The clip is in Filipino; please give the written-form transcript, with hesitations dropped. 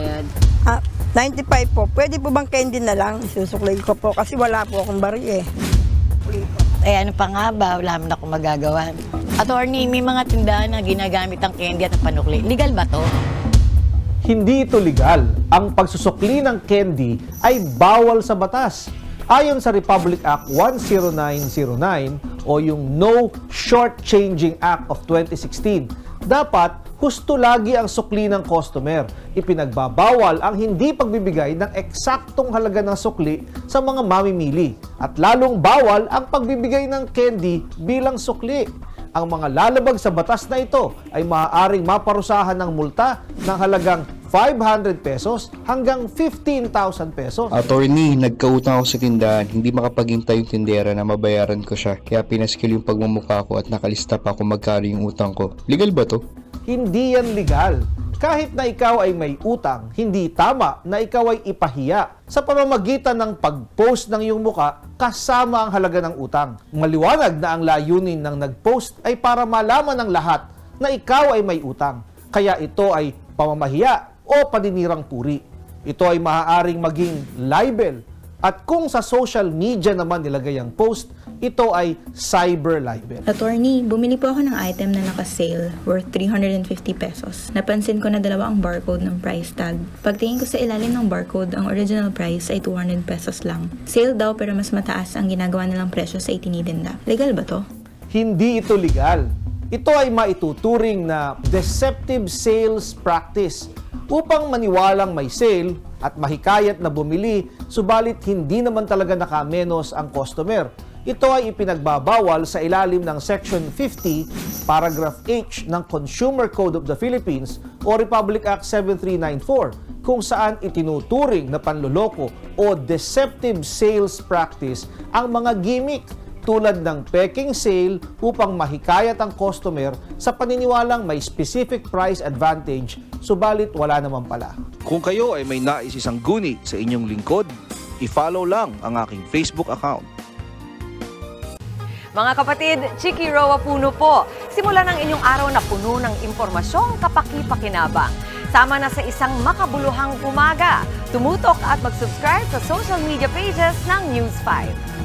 100. 95 po. Pwede po bang candy na lang? Isusuklay ko po kasi wala po akong bari eh. Eh ano pa nga ba? Wala naman ako magagawa. Attorney, may mga tindahan na ginagamit ang candy at ang panukli. Legal ba to? Hindi ito legal. Ang pagsusukli ng candy ay bawal sa batas. Ayon sa Republic Act 10909 o yung No Shortchanging Act of 2016, dapat husto lagi ang sukli ng customer. Ipinagbabawal ang hindi pagbibigay ng eksaktong halaga ng sukli sa mga mamimili. At lalong bawal ang pagbibigay ng candy bilang sukli. Ang mga lalabag sa batas na ito ay maaaring maparusahan ng multa ng halagang 500 pesos hanggang 15,000 pesos. Attorney, nagkautang ako sa tindahan, hindi makapaghintay yung tindera na mabayaran ko siya. Kaya pinaskil yung pagmumukha ko at nakalista pa kung magkano yung utang ko. Legal ba to? Hindi yan legal. Kahit na ikaw ay may utang, hindi tama na ikaw ay ipahiya sa pamamagitan ng pag-post ng iyong muka kasama ang halaga ng utang. Maliwanag na ang layunin ng nag-post ay para malaman ng lahat na ikaw ay may utang. Kaya ito ay pamamahiya o paninirang puri. Ito ay maaaring maging libel. At kung sa social media naman nilagay ang post, ito ay cyber libel. Attorney, bumili po ako ng item na naka-sale worth 350 pesos. Napansin ko na dalawa ang barcode ng price tag. Pagtingin ko sa ilalim ng barcode, ang original price ay 200 pesos lang. Sale daw pero mas mataas ang ginagawa nilang presyo sa itinitinda. Legal ba to? Hindi ito legal. Ito ay maituturing na deceptive sales practice upang maniwalang may sale at mahikayat na bumili, subalit hindi naman talaga nakamenos ang customer. Ito ay ipinagbabawal sa ilalim ng Section 50, Paragraph H ng Consumer Code of the Philippines o Republic Act 7394, kung saan itinuturing na panloloko o deceptive sales practice ang mga gimmick tulad ng peking sale upang mahikayat ang customer sa paniniwalang may specific price advantage, subalit wala naman pala. Kung kayo ay may nais isang guni sa inyong lingkod, i-follow lang ang aking Facebook account. Mga kapatid, Chiki Roa Puno po. Simulan ang inyong araw na puno ng impormasyong kapaki-pakinabang. Sama na sa isang makabuluhang umaga. Tumutok at mag-subscribe sa social media pages ng News 5.